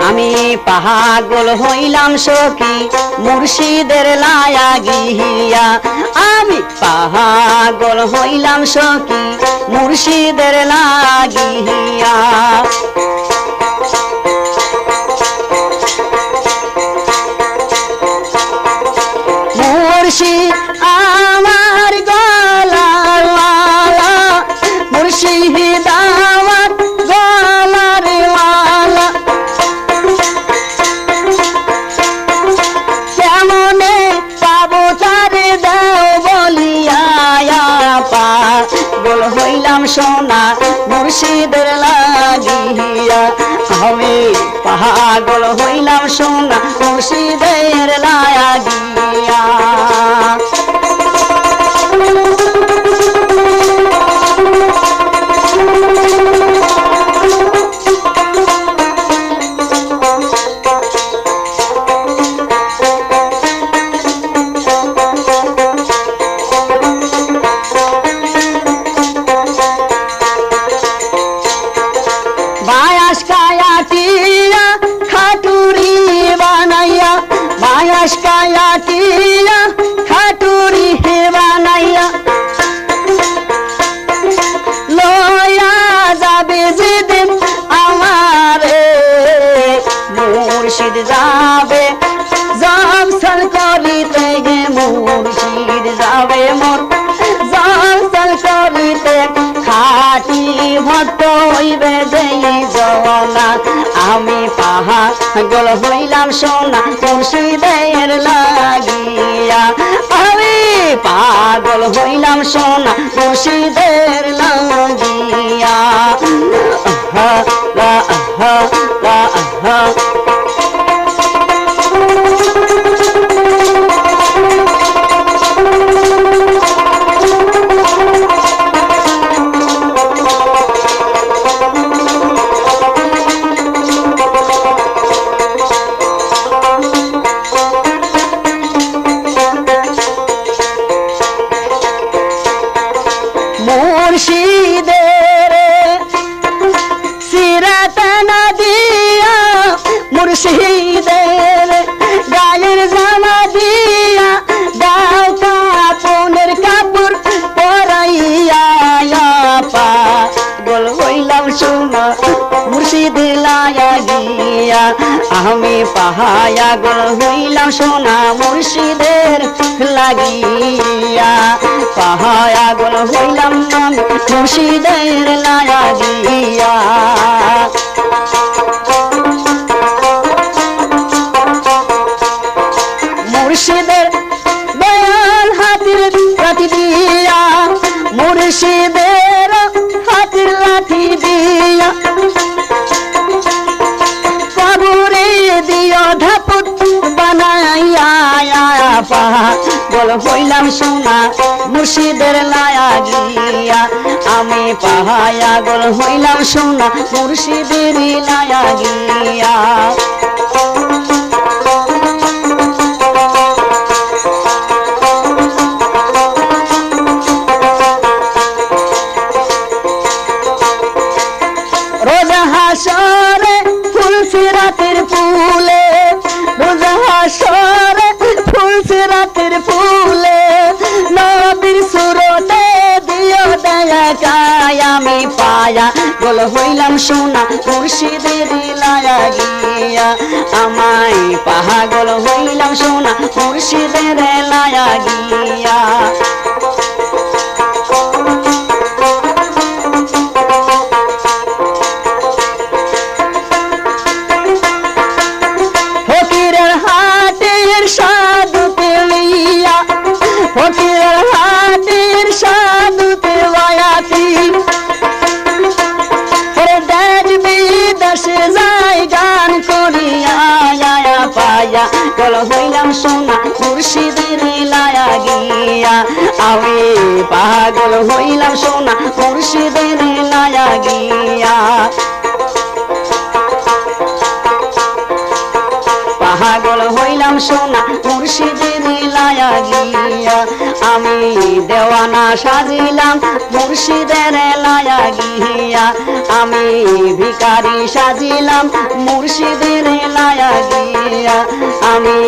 আমি পাগল হইলাম সখী মুর্শিদের লায়া গিয়া আমি পাগল হইলাম সখী মুর্শিদের লাগিয়া মুর্শিদ আমার গলার মালা মুর্শিদ আমার গলার মালা কেমনে পাবো তারে দাও বলিয়া পাগল হইলাম সোনা মুর্শিদের লাগিয়া আমি পাগল হইলাম সোনা মুর্শিদের লাগিয়া বায়াস কায়াটিয়া খাটুরি বানাইয়া বায়াস কায়াটিয়া খাটুরি বানাইয়া লয়া যাবে যেদিন আমারে মুর্শিদ যাবে জমসল করিতে গে মুর্শিদ যাবে মোর জমসল করিতে খাটি ভট্ট হইবে যেই জনা আমি পাগল হইলাম সোনা মুর্শিদের লাগিয়া আমি পাগল হইলাম সোনা মুর্শিদের লাগিয়া মুর্শিদের সিরাত না দিয়া মুর্শিদের গায়ের জামা দিয়া দাও কাপনের কাপড় পরাইয়া পাগল হইলাম সোনা মুর্শিদের লায়া গিয়া আমি পাগল হইলাম সোনা মুর্শিদের লাগিয়া পাগল হইলাম মুর্শিদের লায়া গিয়া মুর্শিদের দয়াল হাতির লাঠি দিয়া মুর্শিদের হাতির লাঠি দিয়া কবরে দিও ধাপুত বানাইয়া পাগল হইলাম সোনা মুর্শিদের লায়া গিয়া আমি পাগল হইলাম সোনা মুর্শিদের লায়া গিয়া রোজা হাসরে ফুল সিরাতের ফুলে রোজা হাসরে ফুল সিরাতের ফুলে নবীর সুরতে দিও দয়া কায় আমি পাগল হইলাম সোনা মুর্শিদের লায়া গিয়া আমায় পাগল হইলাম সোনা মুর্শিদের লায়া গিয়া ফকিরের হাটের সাধু পেলিয়া ফকিরের হাটের সাধু পেলায়াতি দেশ বিদেশে যাই গান করিয়া পাগল হইলাম সোনা মুর্শিদের লায়া গিয়া আমি পাগল হইলাম সোনা মুর্শিদের লায়া গিয়া পাগল হইলাম সোনা মুর্শিদের লায়া গিয়া আমি দেওয়ানা সাজিলাম মুর্শিদের লায়া গিয়া কেলেঙ্কারি সাজিলাম মুর্শিদের লায়া গিয়া আমি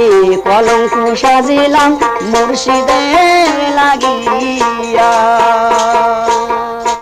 কলঙ্ক সাজিলাম মুর্শিদের লাগিয়া